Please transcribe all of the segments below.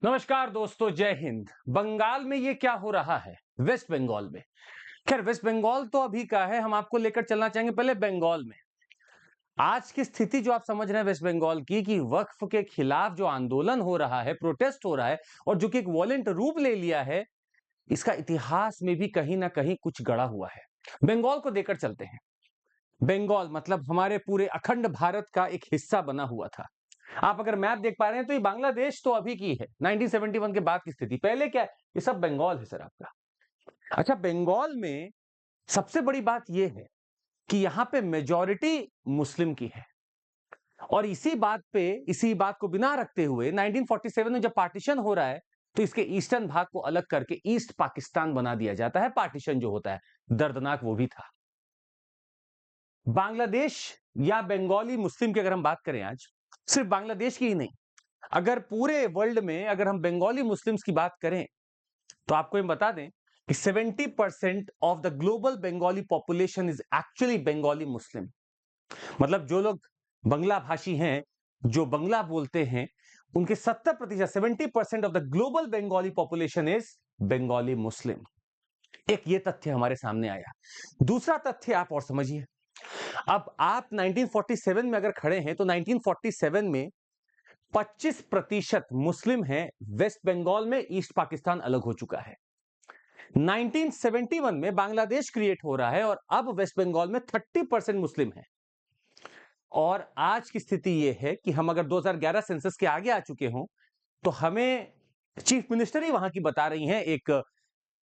नमस्कार दोस्तों, जय हिंद। बंगाल में ये क्या हो रहा है? वेस्ट बंगाल में। खैर, वेस्ट बंगाल तो अभी का है, हम आपको लेकर चलना चाहेंगे पहले बंगाल में। आज की स्थिति जो आप समझ रहे हैं वेस्ट बंगाल की, कि वक्फ के खिलाफ जो आंदोलन हो रहा है, प्रोटेस्ट हो रहा है और जो कि एक वॉलेंट रूप ले लिया है, इसका इतिहास में भी कहीं ना कहीं कुछ गड़ा हुआ है। बंगाल को देकर चलते हैं। बंगाल मतलब हमारे पूरे अखंड भारत का एक हिस्सा बना हुआ था। आप अगर मैप देख पा रहे हैं तो ये बांग्लादेश तो अभी की है, 1971 के बाद की स्थिति। पहले क्या है? ये सब बंगाल है सर आपका। अच्छा, बंगाल में सबसे बड़ी बात ये है कि यहां पे मेजॉरिटी मुस्लिम की है। और इसी बात को बिना रखते हुए 1947 में जब पार्टीशन हो रहा है, तो इसके ईस्टर्न भाग को अलग करके ईस्ट पाकिस्तान बना दिया जाता है। पार्टीशन जो होता है, दर्दनाक वो भी था। बांग्लादेश या बंगाली मुस्लिम की अगर हम बात करें आज, सिर्फ बांग्लादेश की ही नहीं, अगर पूरे वर्ल्ड में अगर हम बंगाली मुस्लिम्स की बात करें, तो आपको हम बता दें कि 70% of the global Bengali population is actually Bengali Muslim. मतलब जो लोग बंगला भाषी हैं, जो बंगला बोलते हैं, उनके 70%, 70% of the global Bengali population is Bengali Muslim. एक ये तथ्य हमारे सामने आया। दूसरा तथ्य आप और समझिए। अब आप 1947 में अगर खड़े हैं, तो 1947 में 25% मुस्लिम हैं वेस्ट बंगाल में, ईस्ट पाकिस्तान अलग हो चुका है। 1971 में बांग्लादेश क्रिएट हो रहा है और अब वेस्ट बंगाल में 30% मुस्लिम है। और आज की स्थिति यह है कि हम अगर 2011 सेंसस के आगे आ चुके हों, तो हमें चीफ मिनिस्टर ही वहां की बता रही हैं, एक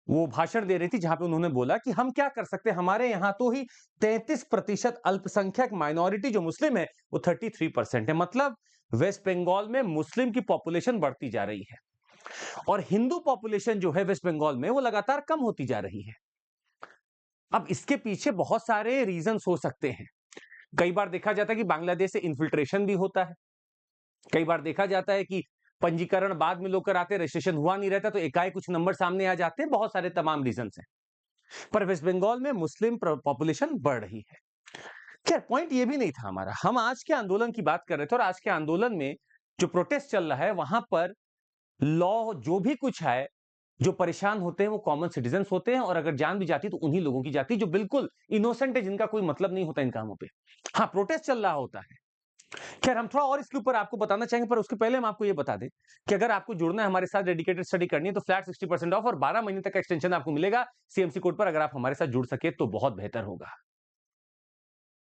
वो भाषण दे रही थी जहां पे उन्होंने बोला कि हम क्या कर सकते हैं, हमारे यहां तो ही 33% अल्पसंख्यक माइनॉरिटी जो मुस्लिम है वो 33% है। मतलब वेस्ट बंगाल में मुस्लिम की पॉपुलेशन बढ़ती जा रही है और हिंदू पॉपुलेशन जो है वेस्ट बंगाल में वो लगातार कम होती जा रही है। अब इसके पीछे बहुत सारे रीजंस हो सकते हैं। कई बार देखा जाता है कि बांग्लादेश से इन्फिल्ट्रेशन भी होता है। कई बार देखा जाता है कि पंजीकरण बाद में लोग कराते, रजिस्ट्रेशन हुआ नहीं रहता, तो एकाएक कुछ नंबर सामने आ जाते हैं। बहुत सारे तमाम रीजन हैं। पर वेस्ट बंगाल में मुस्लिम पॉपुलेशन बढ़ रही है। खैर, पॉइंट ये भी नहीं था हमारा। हम आज के आंदोलन की बात कर रहे थे और आज के आंदोलन में जो प्रोटेस्ट चल रहा है, वहां पर लॉ जो भी कुछ है, जो परेशान होते हैं वो कॉमन सिटीजन्स होते हैं, और अगर जान भी जाती तो उन्हीं लोगों की जाती जो बिल्कुल इनोसेंट है, जिनका कोई मतलब नहीं होता इन कामों पे। हाँ, प्रोटेस्ट चल रहा होता है। खैर, हम थोड़ा और इसके ऊपर आपको बताना चाहेंगे, पर उसके पहले हम आपको ये बता दें कि अगर आपको जुड़ना है हमारे साथ, डेडिकेटेड स्टडी करनी है, तो फ्लैट 60% ऑफ और 12 महीने तक का एक्सटेंशन आपको मिलेगा सीएमसी कोड पर। अगर आप हमारे साथ जुड़ सके तो बहुत बेहतर होगा।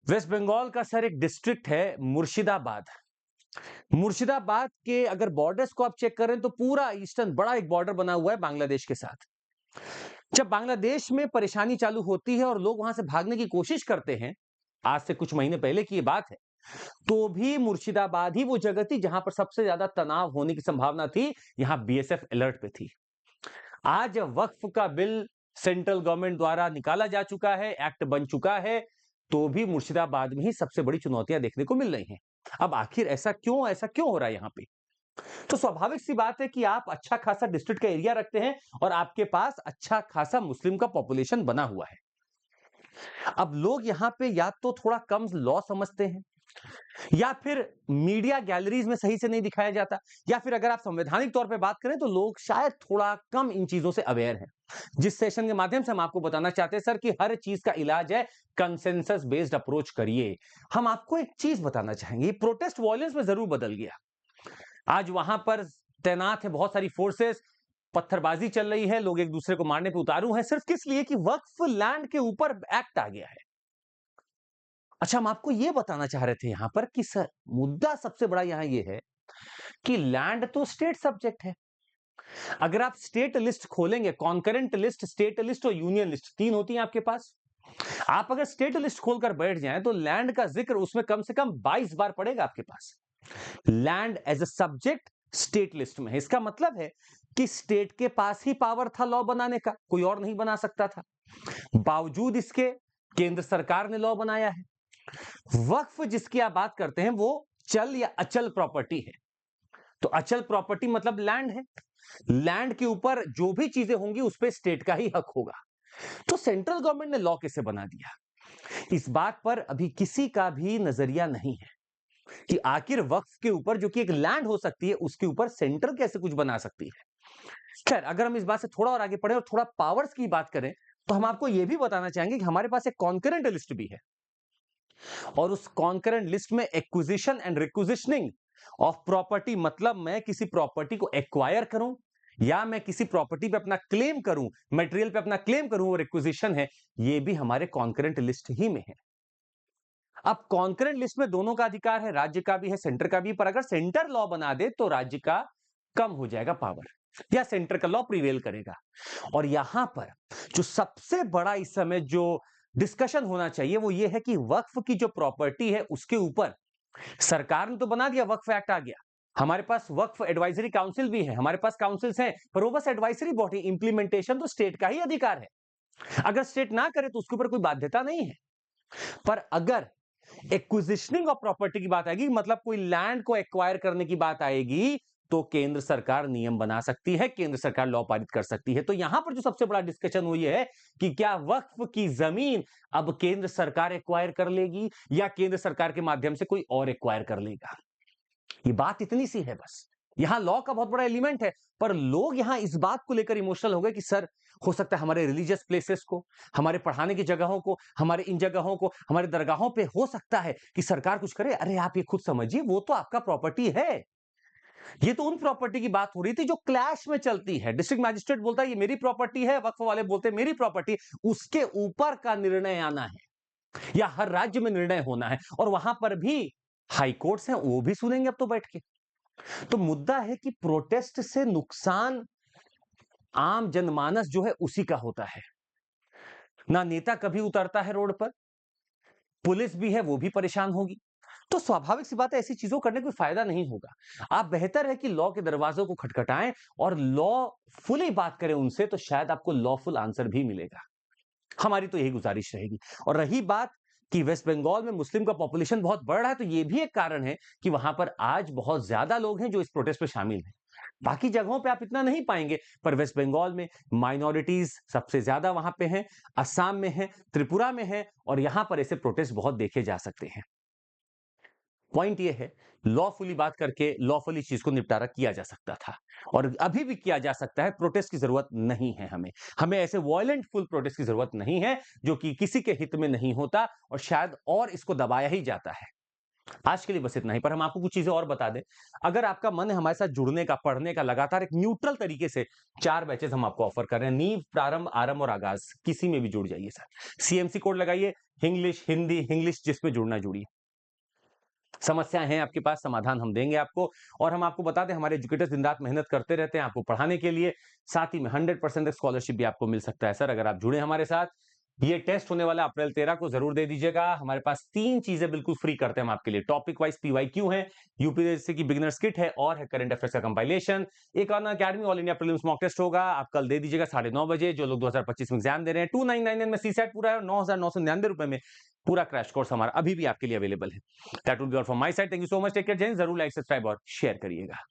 वेस्ट बंगाल का सर एक डिस्ट्रिक्ट है मुर्शिदाबाद। मुर्शिदाबाद के अगर बॉर्डर्स को आप चेक करें, तो पूरा ईस्टर्न बड़ा एक बॉर्डर बना हुआ है बांग्लादेश के साथ। जब बांग्लादेश में परेशानी चालू होती है और लोग वहां से भागने की कोशिश करते हैं, आज से कुछ महीने पहले की ये बात है, तो भी मुर्शिदाबाद ही वो जगह थी जहां पर सबसे ज्यादा तनाव होने की संभावना थी। यहां बीएसएफ अलर्ट पे थी। आज वक्फ का बिल सेंट्रल गवर्नमेंट द्वारा निकाला जा चुका है, एक्ट बन चुका है, तो भी मुर्शिदाबाद में ही सबसे बड़ी चुनौतियां देखने को मिल रही हैं। अब आखिर ऐसा क्यों हो रहा है यहाँ पे? तो स्वाभाविक सी बात है कि आप अच्छा खासा डिस्ट्रिक्ट का एरिया रखते हैं और आपके पास अच्छा खासा मुस्लिम का पॉपुलेशन बना हुआ है। अब लोग यहाँ पे या तो थोड़ा कम लॉ समझते हैं, या फिर मीडिया गैलरीज में सही से नहीं दिखाया जाता, या फिर अगर आप संवैधानिक तौर पे बात करें तो लोग शायद थोड़ा कम इन चीजों से अवेयर हैं। जिस सेशन के माध्यम से हम आपको बताना चाहते हैं सर कि हर चीज का इलाज है कंसेंसस बेस्ड अप्रोच करिए। हम आपको एक चीज बताना चाहेंगे, प्रोटेस्ट वॉयलेंस में जरूर बदल गया। आज वहां पर तैनात है बहुत सारी फोर्सेस, पत्थरबाजी चल रही है, लोग एक दूसरे को मारने पे उतारू हैं, सिर्फ किस लिए कि वक्फ लैंड के ऊपर एक्ट आ गया है। अच्छा, हम आपको यह बताना चाह रहे थे यहां पर कि सर मुद्दा सबसे बड़ा यहां यह है कि लैंड तो स्टेट सब्जेक्ट है। अगर आप स्टेट लिस्ट खोलेंगे, कॉन्करेंट लिस्ट, स्टेट लिस्ट और यूनियन लिस्ट, तीन होती है आपके पास। आप अगर स्टेट लिस्ट खोलकर बैठ जाएं तो लैंड का जिक्र उसमें कम से कम 22 बार पड़ेगा आपके पास। Land as a subject state list में है। इसका मतलब है कि स्टेट के पास ही पावर था लॉ बनाने का, कोई और नहीं बना सकता था। बावजूद इसके केंद्र सरकार ने लॉ बनाया है। वक्फ जिसकी आप बात करते हैं वो चल या अचल प्रॉपर्टी है। तो अचल प्रॉपर्टी मतलब लैंड है। लैंड के ऊपर जो भी चीजें होंगी उस पे स्टेट का ही हक होगा। तो सेंट्रल गवर्नमेंट ने लॉ कैसे बना दिया, इस बात पर अभी किसी का भी नजरिया नहीं है। कि आखिर वक्फ के ऊपर जो कि एक लैंड हो सकती है, उसके ऊपर सेंटर कैसे कुछ बना सकती है। खैर, अगर हम इस बात से थोड़ा और आगे बढ़े और थोड़ा पावर्स की बात करें, तो हम आपको यह भी बताना चाहेंगे कि हमारे पास एक कॉन्करेंट लिस्ट भी है, और उस कॉन्करेंट लिस्ट में एक्विजिशन एंड रिक्विजिशनिंग ऑफ प्रॉपर्टी, मतलब मैं किसी प्रॉपर्टी को एक्वायर करूं या मैं किसी प्रॉपर्टी पे अपना क्लेम करूं, मटेरियल पे अपना क्लेम करूं, वो रिक्विजिशन है, ये भी हमारे कॉन्करेंट लिस्ट ही में है। अब कॉन्करेंट लिस्ट में दोनों का अधिकार है, राज्य का भी है, सेंटर का भी, पर अगर सेंटर लॉ बना दे तो राज्य का कम हो जाएगा पावर, या सेंटर का लॉ प्रिवेल करेगा। और यहां पर जो सबसे बड़ा इस समय जो डिस्कशन होना चाहिए वो ये है कि वक्फ की जो प्रॉपर्टी है उसके ऊपर सरकार ने तो बना दिया, वक्फ एक्ट आ गया, हमारे पास वक्फ एडवाइजरी काउंसिल भी है, हमारे पास काउंसिल्स हैं, पर वो बस एडवाइजरी बॉडी, इंप्लीमेंटेशन तो स्टेट का ही अधिकार है। अगर स्टेट ना करे तो उसके ऊपर कोई बाध्यता नहीं है। पर अगर एक्विजिशनिंग ऑफ प्रॉपर्टी की बात आएगी, मतलब कोई लैंड को एक्वायर करने की बात आएगी, तो केंद्र सरकार नियम बना सकती है, केंद्र सरकार लॉ पारित कर सकती है। तो यहां पर जो सबसे बड़ा डिस्कशन हुई है कि क्या वक्फ की जमीन अब केंद्र सरकार एक्वायर कर लेगी या केंद्र सरकार के माध्यम से कोई और एक्वायर कर लेगा। ये बात इतनी सी है बस। यहां लॉ का बहुत बड़ा एलिमेंट है, पर लोग यहां इस बात को लेकर इमोशनल हो गए कि सर, हो सकता है हमारे रिलीजियस प्लेसेस को, हमारे पढ़ाने की जगहों को, हमारे इन जगहों को, हमारे दरगाहों पे हो सकता है कि सरकार कुछ करे। अरे आप ये खुद समझिए, वो तो आपका प्रॉपर्टी है। ये तो उन प्रॉपर्टी की बात हो रही थी जो क्लैश में चलती है। डिस्ट्रिक्ट मैजिस्ट्रेट बोलता है ये मेरी प्रॉपर्टी है, वक्फ वाले बोलते हैं मेरी प्रॉपर्टी, उसके ऊपर का निर्णय आना है या हर राज्य में निर्णय होना है, और वहां पर भी हाई कोर्ट्स हैं, वो भी सुनेंगे अब तो बैठ के। तो मुद्दा है कि प्रोटेस्ट से नुकसान आम जनमानस जो है उसी का होता है। ना नेता कभी उतरता है रोड पर, पुलिस भी है वो भी परेशान होगी। तो स्वाभाविक सी बात है, ऐसी चीजों करने कोई फायदा नहीं होगा। आप बेहतर है कि लॉ के दरवाजों को खटखटाएं और लॉफुली बात करें उनसे, तो शायद आपको लॉफुल आंसर भी मिलेगा। हमारी तो यही गुजारिश रहेगी। और रही बात कि वेस्ट बंगाल में मुस्लिम का पॉपुलेशन बहुत बढ़ रहा है, तो यह भी एक कारण है कि वहां पर आज बहुत ज्यादा लोग हैं जो इस प्रोटेस्ट में शामिल हैं। बाकी जगहों पे आप इतना नहीं पाएंगे, पर वेस्ट बंगाल में माइनॉरिटीज सबसे ज्यादा वहां पे हैं, असम में है, त्रिपुरा में है, और यहां पर ऐसे प्रोटेस्ट बहुत देखे जा सकते हैं। पॉइंट ये है, लॉफुली बात करके लॉफुली चीज को निपटारा किया जा सकता था, और अभी भी किया जा सकता है। प्रोटेस्ट की जरूरत नहीं है हमें, हमें ऐसे वायलेंट फुल प्रोटेस्ट की जरूरत नहीं है जो कि किसी के हित में नहीं होता, और शायद और इसको दबाया ही जाता है। आज के लिए बस इतना ही, पर हम आपको कुछ चीजें और बता दें। अगर आपका मन है हमारे साथ जुड़ने का, पढ़ने का, लगातार एक न्यूट्रल तरीके से 4 बैचेस हम आपको ऑफर कर रहे हैं, नींव, प्रारंभ, आरंभ और आगाज, किसी में भी जुड़ जाइए सर। सीएमसी कोड लगाइए, इंग्लिश, हिंदी, इंग्लिश, जिसमें जुड़ना जुड़िए। समस्याएं हैं आपके पास, समाधान हम देंगे आपको। और हम आपको बता दें, हमारे एजुकेटर्स दिन रात मेहनत करते रहते हैं आपको पढ़ाने के लिए, साथ ही में 100% स्कॉलरशिप भी आपको मिल सकता है सर, अगर आप जुड़े हमारे साथ। ये टेस्ट होने वाला अप्रैल 13 को, जरूर दे दीजिएगा। हमारे पास 3 चीजें बिल्कुल फ्री करते हैं हम आपके लिए। टॉपिक वाइज PYQ है, यूपीएससी की बिगिनर्स किट है, और है करंट अफेयर्स का कंपाइलेशन। एक Unacademy all India prelims mock test होगा, आप कल दे दीजिएगा 9:30 बजे। जो लोग 2025 में एग्जाम दे रहे हैं, 2999 में CSET पूरा है, और 9,999 रुपए में पूरा क्रैश कोर्स हमारा अभी भी आपके लिए अवेलेबल है। That would be all from my side. Thank you so much, take care, जय हिंद। जरूर लाइक, सब्सक्राइब और शेयर करिएगा।